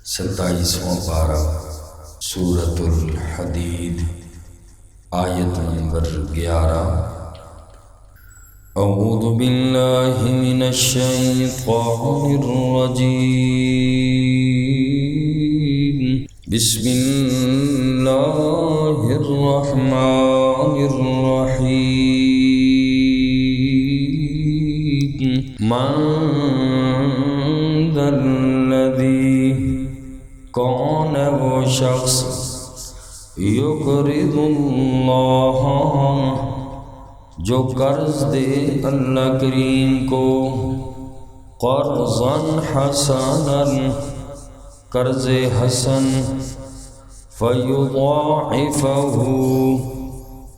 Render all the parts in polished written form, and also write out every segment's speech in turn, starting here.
27واں پارہ سورۃ الحدید آیت نمبر 11۔ اعوذ باللہ من الشیطان الرجیم، بسم اللہ الرحمن الرحیم۔ من ذا الذی، کون ہے وہ شخص، یقرض اللہ، جو قرض دے اللہ کریم کو، قرضا حسنا، قرض حسن، فیضاعفہ،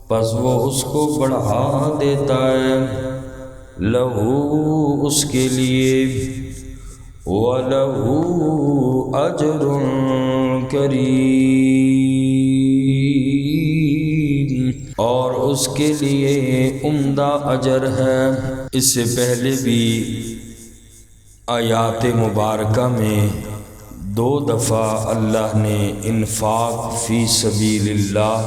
پس وہ اس کو بڑھا دیتا ہے، لہو، اس کے لیے، وَلَهُ أَجْرٌ کریم، اور اس کے لیے عمدہ اجر ہے۔ اس سے پہلے بھی آیات مبارکہ میں 2 دفعہ اللہ نے انفاق فی سبیل اللہ،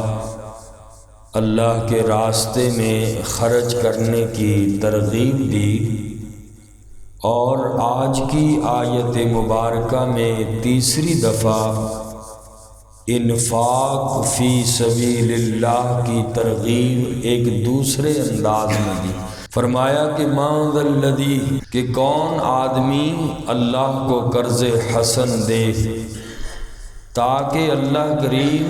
اللہ کے راستے میں خرچ کرنے کی ترغیب دی، اور آج کی آیت مبارکہ میں تیسری دفعہ انفاق فی سبیل اللہ کی ترغیب ایک دوسرے انداز میں دی۔ فرمایا کہ مَن ذا الذی، کہ کون آدمی اللہ کو قرض حسن دے تاکہ اللہ کریم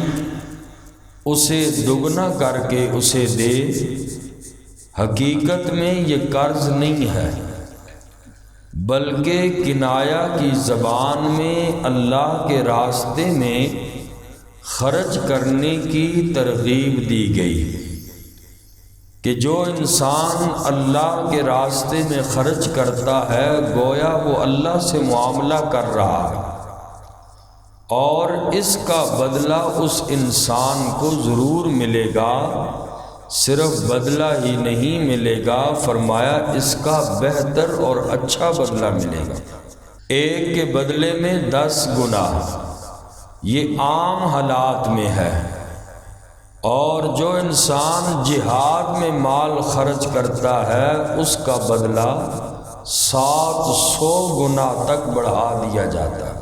اسے دگنا کر کے اسے دے۔ حقیقت میں یہ قرض نہیں ہے، بلکہ کنایا کی زبان میں اللہ کے راستے میں خرچ کرنے کی ترغیب دی گئی کہ جو انسان اللہ کے راستے میں خرچ کرتا ہے گویا وہ اللہ سے معاملہ کر رہا ہے، اور اس کا بدلہ اس انسان کو ضرور ملے گا۔ صرف بدلہ ہی نہیں ملے گا، فرمایا اس کا بہتر اور اچھا بدلہ ملے گا، ایک کے بدلے میں 10 گنا۔ یہ عام حالات میں ہے، اور جو انسان جہاد میں مال خرچ کرتا ہے اس کا بدلہ 700 گنا تک بڑھا دیا جاتا ہے۔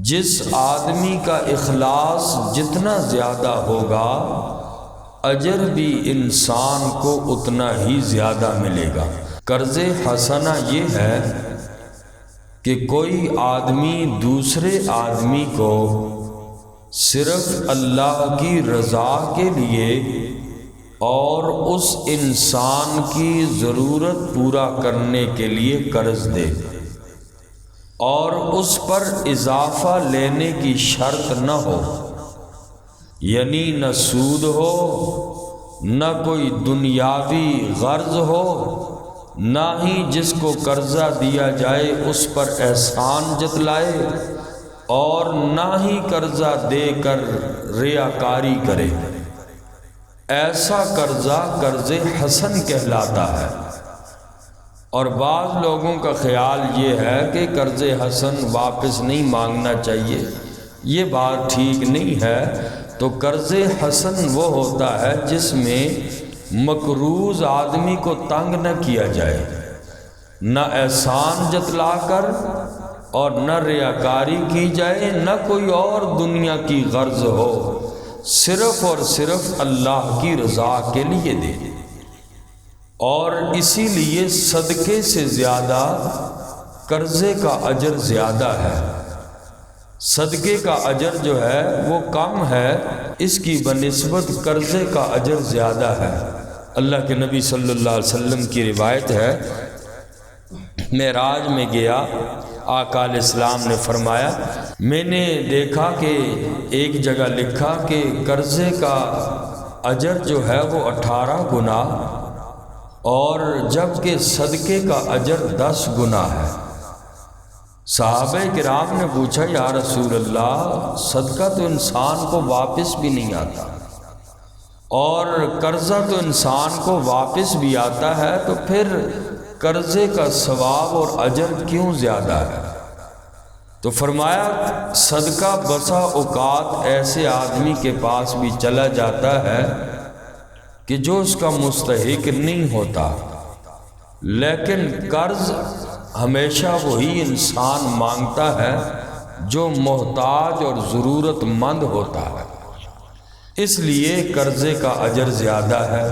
جس آدمی کا اخلاص جتنا زیادہ ہوگا اجر بھی انسان کو اتنا ہی زیادہ ملے گا۔ قرض حسنہ یہ ہے کہ کوئی آدمی دوسرے آدمی کو صرف اللہ کی رضا کے لیے اور اس انسان کی ضرورت پورا کرنے کے لیے قرض دے، اور اس پر اضافہ لینے کی شرط نہ ہو، یعنی نہ سود ہو، نہ کوئی دنیاوی غرض ہو، نہ ہی جس کو قرضہ دیا جائے اس پر احسان جتلائے، اور نہ ہی قرضہ دے کر ریاکاری کرے۔ ایسا قرضہ قرض حسن کہلاتا ہے۔ اور بعض لوگوں کا خیال یہ ہے کہ قرض حسن واپس نہیں مانگنا چاہیے، یہ بات ٹھیک نہیں ہے۔ تو قرض حسن وہ ہوتا ہے جس میں مقروض آدمی کو تنگ نہ کیا جائے، نہ احسان جتلا کر اور نہ ریاکاری کی جائے، نہ کوئی اور دنیا کی غرض ہو، صرف اور صرف اللہ کی رضا کے لیے دے۔ اور اسی لیے صدقے سے زیادہ قرضے کا اجر زیادہ ہے۔ صدقے کا اجر جو ہے وہ کم ہے، اس کی بنسبت قرضے کا اجر زیادہ ہے۔ اللہ کے نبی صلی اللہ علیہ وسلم کی روایت ہے، معراج میں گیا، آقا علیہ السلام نے فرمایا میں نے دیکھا کہ ایک جگہ لکھا کہ قرضے کا اجر جو ہے وہ 18 گنا، اور جبکہ صدقے کا اجر 10 گنا ہے۔ صحابہ کرام نے پوچھا یا رسول اللہ، صدقہ تو انسان کو واپس بھی نہیں آتا اور قرضہ تو انسان کو واپس بھی آتا ہے، تو پھر قرضے کا ثواب اور اجر کیوں زیادہ ہے؟ تو فرمایا صدقہ بسا اوقات ایسے آدمی کے پاس بھی چلا جاتا ہے کہ جو اس کا مستحق نہیں ہوتا، لیکن قرض ہمیشہ وہی انسان مانگتا ہے جو محتاج اور ضرورت مند ہوتا ہے، اس لیے قرضے کا اجر زیادہ ہے۔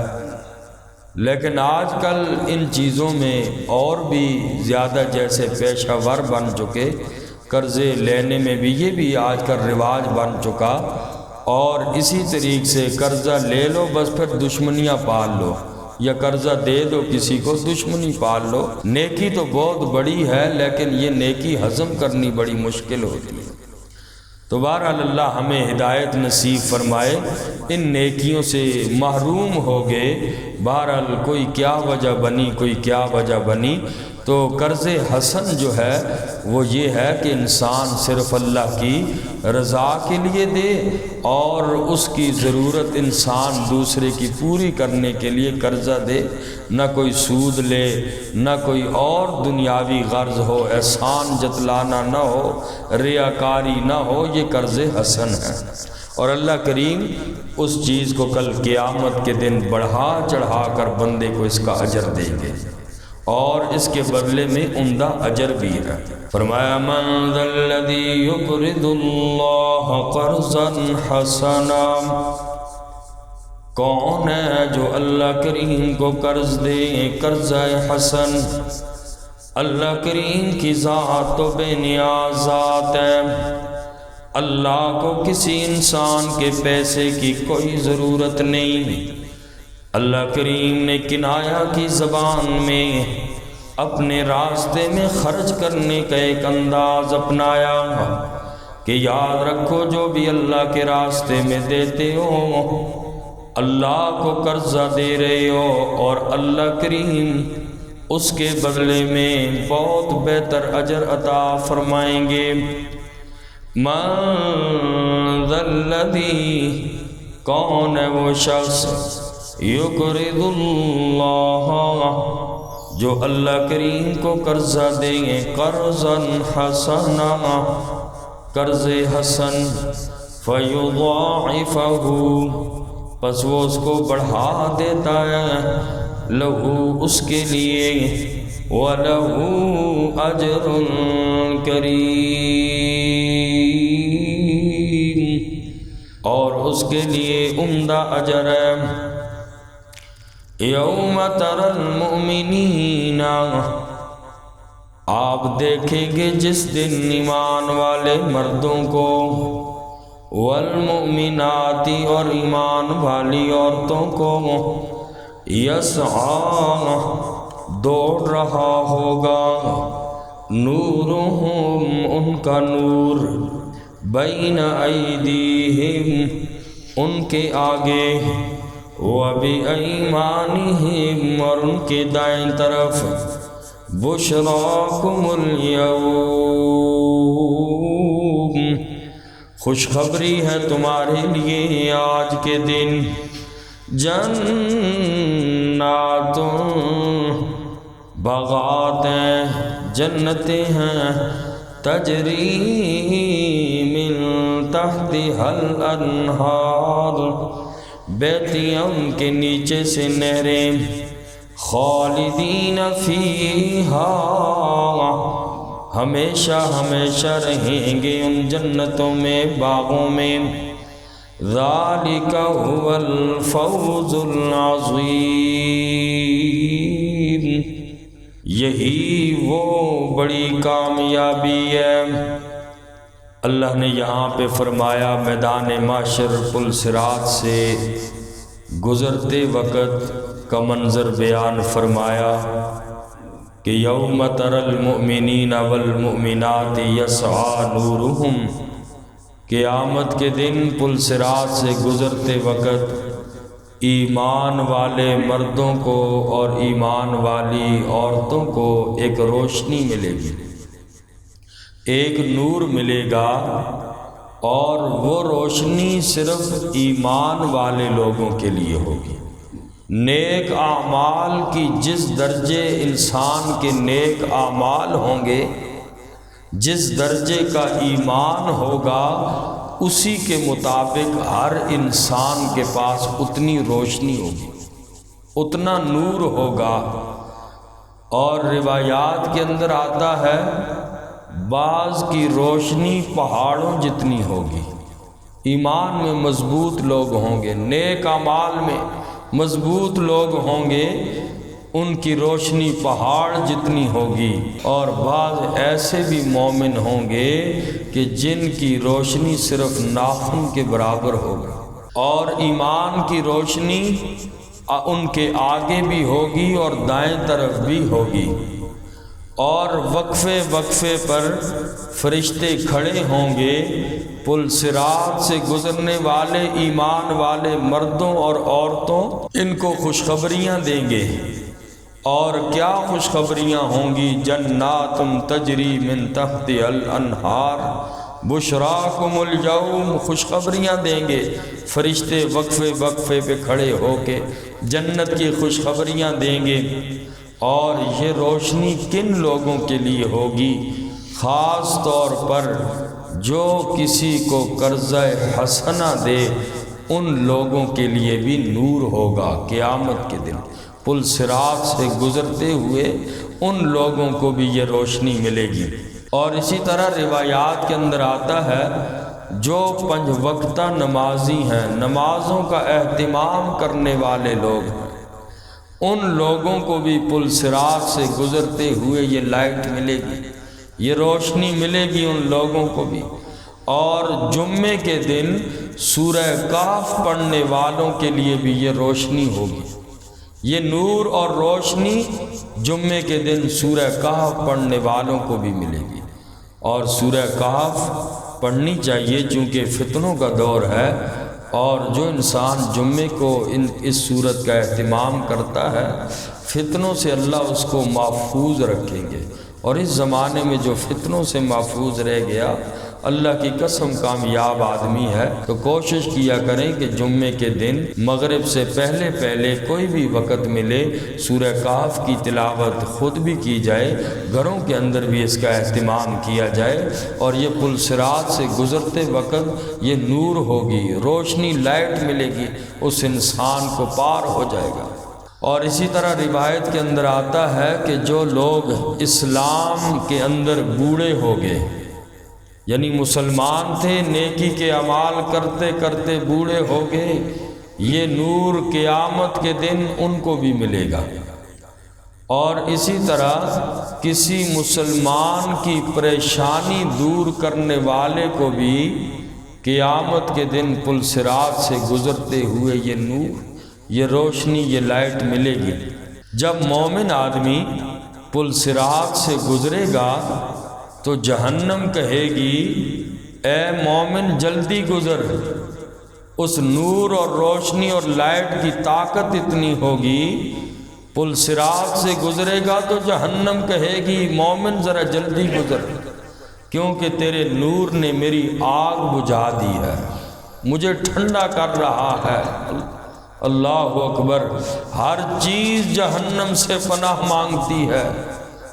لیکن آج کل ان چیزوں میں اور بھی زیادہ جیسے پیشہ ور بن چکے، قرضے لینے میں بھی یہ بھی آج کل رواج بن چکا، اور اسی طریقے سے قرضہ لے لو بس پھر دشمنیاں پال لو، یا قرضہ دے دو کسی کو دشمنی پال لو۔ نیکی تو بہت بڑی ہے لیکن یہ نیکی ہضم کرنی بڑی مشکل ہوتی ہے۔ تو بہرحال اللہ ہمیں ہدایت نصیب فرمائے، ان نیکیوں سے محروم ہو گئے۔ بہرحال کوئی کیا وجہ بنی، کوئی کیا وجہ بنی، تو قرض حسن جو ہے وہ یہ ہے کہ انسان صرف اللہ کی رضا کے لیے دے، اور اس کی ضرورت انسان دوسرے کی پوری کرنے کے لیے قرضہ دے، نہ کوئی سود لے، نہ کوئی اور دنیاوی غرض ہو، احسان جتلانا نہ ہو، ریاکاری نہ ہو، یہ قرض حسن ہے۔ اور اللہ کریم اس چیز کو کل قیامت کے دن بڑھا چڑھا کر بندے کو اس کا اجر دیں گے، اور اس کے بدلے میں عمدہ اجر بھی ہے۔ فرمایا من ذا الذی یقرض اللہ قرضا حسنا، کون ہے جو اللہ کریم کو قرض دے قرضہ حسن۔ اللہ کریم کی ذات تو بے نیاز ذات ہے، اللہ کو کسی انسان کے پیسے کی کوئی ضرورت نہیں۔ اللہ کریم نے کنایا کی زبان میں اپنے راستے میں خرچ کرنے کا ایک انداز اپنایا کہ یاد رکھو جو بھی اللہ کے راستے میں دیتے ہو، اللہ کو قرضہ دے رہے ہو، اور اللہ کریم اس کے بدلے میں بہت بہتر اجر عطا فرمائیں گے۔ من ذا الذی، کون ہے وہ شخص، یقرض اللہ، جو اللہ کریم کو قرضہ دیں گے قرضا حسنا، قرض حسن، فیضاعفہ، پس وہ اس کو بڑھا دیتا ہے، لہو اس کے لیے، وَلَهُ أَجْرٌ كَرِيمٌ، اور اس کے لیے عمدہ اجر ہے۔ یوم تری المؤمنین، آپ دیکھیں گے جس دن ایمان والے مردوں کو، والمؤمنات، اور ایمان والی عورتوں کو، یسعی، دوڑ رہا ہوگا، نورہم، ان کا نور، بین ایدیہم، ان کے آگے، وَبِأَيْمَانِهِمْ، اور ان کے دائیں طرف، بُشْرَاكُمُ الْيَوْمِ، خوشخبری ہے تمہارے لیے آج کے دن، جنات، باغات ہیں، جنتیں ہیں، تجری من تحتها الانہار، بہتی ان کے نیچے سے نہریں، خالدین فیہا، ہمیشہ ہمیشہ رہیں گے ان جنتوں میں، باغوں میں، ذالک هو الفوز العظیم، یہی وہ بڑی کامیابی ہے۔ اللہ نے یہاں پہ فرمایا میدان معاشر پل صراط سے گزرتے وقت کا منظر بیان فرمایا کہ یوم تری المؤمنین والمؤمنات یسعی نورہم، قیامت کے دن پل صراط سے گزرتے وقت ایمان والے مردوں کو اور ایمان والی عورتوں کو ایک روشنی ملے گی، ایک نور ملے گا، اور وہ روشنی صرف ایمان والے لوگوں کے لیے ہوگی۔ نیک اعمال کی جس درجے انسان کے نیک اعمال ہوں گے، جس درجے کا ایمان ہوگا اسی کے مطابق ہر انسان کے پاس اتنی روشنی ہوگی، اتنا نور ہوگا۔ اور روایات کے اندر آتا ہے بعض کی روشنی پہاڑوں جتنی ہوگی۔ ایمان میں مضبوط لوگ ہوں گے، نیک اعمال میں مضبوط لوگ ہوں گے، ان کی روشنی پہاڑ جتنی ہوگی۔ اور بعض ایسے بھی مومن ہوں گے کہ جن کی روشنی صرف ناخن کے برابر ہوگی، اور ایمان کی روشنی ان کے آگے بھی ہوگی اور دائیں طرف بھی ہوگی، اور وقفے وقفے پر فرشتے کھڑے ہوں گے، پل صراط سے گزرنے والے ایمان والے مردوں اور عورتوں ان کو خوشخبریاں دیں گے۔ اور کیا خوشخبریاں ہوں گی؟ جنات تجری من تحت الانہار بشراکم اليوم، خوشخبریاں دیں گے فرشتے وقفے وقفے پہ کھڑے ہو کے، جنت کی خوشخبریاں دیں گے۔ اور یہ روشنی کن لوگوں کے لیے ہوگی؟ خاص طور پر جو کسی کو قرضہ حسنہ دے ان لوگوں کے لیے بھی نور ہوگا قیامت کے دن، پل صراط سے گزرتے ہوئے ان لوگوں کو بھی یہ روشنی ملے گی۔ اور اسی طرح روایات کے اندر آتا ہے جو 5 وقتہ نمازی ہیں، نمازوں کا اہتمام کرنے والے لوگ ہیں، ان لوگوں کو بھی پل صراط سے گزرتے ہوئے یہ لائٹ ملے گی، یہ روشنی ملے گی ان لوگوں کو بھی۔ اور جمعے کے دن سورہ کہف پڑھنے والوں کے لیے بھی یہ روشنی ہوگی، یہ نور اور روشنی جمعے کے دن سورہ کہف پڑھنے والوں کو بھی ملے گی۔ اور سورہ کہف پڑھنی چاہیے چونکہ فتنوں کا دور ہے، اور جو انسان جمعے کو اس سورت کا اہتمام کرتا ہے فتنوں سے اللہ اس کو محفوظ رکھیں گے۔ اور اس زمانے میں جو فتنوں سے محفوظ رہ گیا اللہ کی قسم کامیاب آدمی ہے۔ تو کوشش کیا کریں کہ جمعے کے دن مغرب سے پہلے پہلے کوئی بھی وقت ملے سورہ کہف کی تلاوت خود بھی کی جائے، گھروں کے اندر بھی اس کا اہتمام کیا جائے، اور یہ پل صراط سے گزرتے وقت یہ نور ہوگی، روشنی لائٹ ملے گی، اس انسان کو پار ہو جائے گا۔ اور اسی طرح روایت کے اندر آتا ہے کہ جو لوگ اسلام کے اندر بوڑھے ہو گئے، یعنی مسلمان تھے نیکی کے اعمال کرتے کرتے بوڑھے ہو گئے، یہ نور قیامت کے دن ان کو بھی ملے گا۔ اور اسی طرح کسی مسلمان کی پریشانی دور کرنے والے کو بھی قیامت کے دن پل صراط سے گزرتے ہوئے یہ نور، یہ روشنی، یہ لائٹ ملے گی۔ جب مومن آدمی پل صراط سے گزرے گا تو جہنم کہے گی اے مومن جلدی گزر، اس نور اور روشنی اور لائٹ کی طاقت اتنی ہوگی، پل صراط سے گزرے گا تو جہنم کہے گی مومن ذرا جلدی گزر، کیونکہ تیرے نور نے میری آگ بجھا دی ہے، مجھے ٹھنڈا کر رہا ہے۔ اللہ اکبر۔ ہر چیز جہنم سے پناہ مانگتی ہے،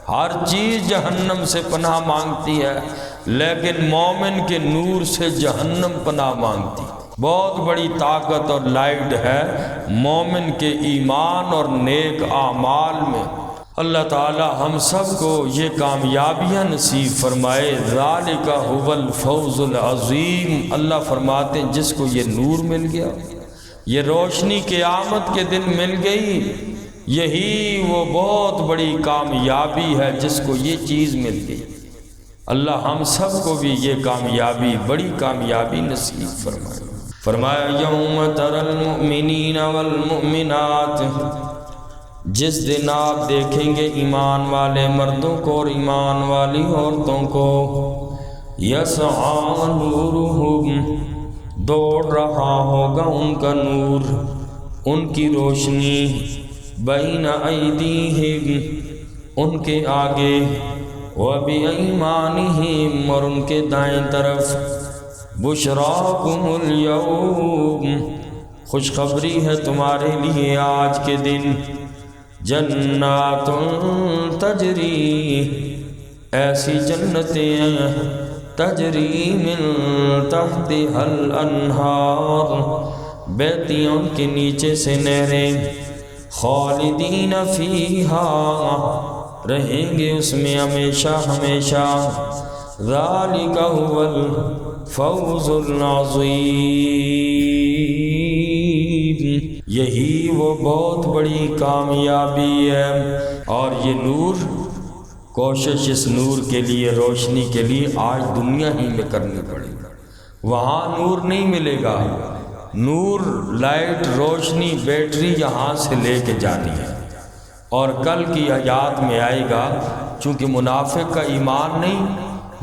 ہر چیز جہنم سے پناہ مانگتی ہے، لیکن مومن کے نور سے جہنم پناہ مانگتی۔ بہت بڑی طاقت اور لائٹ ہے مومن کے ایمان اور نیک اعمال میں۔ اللہ تعالی ہم سب کو یہ کامیابیاں نصیب فرمائے۔ ذالک ھو الفوز العظیم۔ اللہ فرماتے ہیں جس کو یہ نور مل گیا، یہ روشنی قیامت کے دن مل گئی، یہی وہ بہت بڑی کامیابی ہے جس کو یہ چیز مل گئی۔ اللہ ہم سب کو بھی یہ کامیابی، بڑی کامیابی نصیب فرمائے۔ فرمایا یوم تری المؤمنین والمؤمنات، جس دن آپ دیکھیں گے ایمان والے مردوں کو اور ایمان والی عورتوں کو، یسعی نورہم، دوڑ رہا ہوگا ان کا نور، ان کی روشنی، بین ایدیہم، ان کے آگے، وبایمانہم، اور ان کے دائیں طرف، بشراکم اليوم، خوشخبری ہے تمہارے لیے آج کے دن، جنات تجری، ایسی جنتیں ہیں تجری من تحتها الانہار، بہتی ان کے نیچے سے نہریں، خالدین فیہا، رہیں گے اس میں ہمیشہ ہمیشہ، ذالک هو الفوز العظیم، یہی وہ بہت بڑی کامیابی ہے۔ اور یہ نور، کوشش اس نور کے لیے، روشنی کے لیے آج دنیا ہی میں کرنی پڑے گی، وہاں نور نہیں ملے گا۔ نور، لائٹ، روشنی، بیٹری یہاں سے لے کے جانی ہے، اور کل کی آیات میں آئے گا، چونکہ منافق کا ایمان نہیں،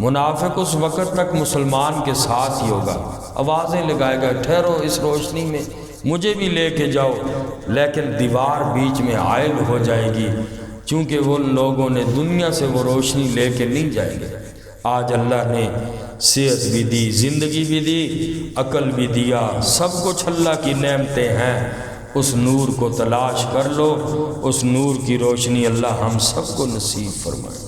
منافق اس وقت تک مسلمان کے ساتھ ہی ہوگا، آوازیں لگائے گا ٹھہرو اس روشنی میں مجھے بھی لے کے جاؤ، لیکن دیوار بیچ میں عائل ہو جائے گی، چونکہ ان لوگوں نے دنیا سے وہ روشنی لے کے نہیں جائیں گے۔ آج اللہ نے صحت بھی دی، زندگی بھی دی، عقل بھی دیا، سب کچھ اللہ کی نعمتیں ہیں، اس نور کو تلاش کر لو، اس نور کی روشنی اللہ ہم سب کو نصیب فرمائے۔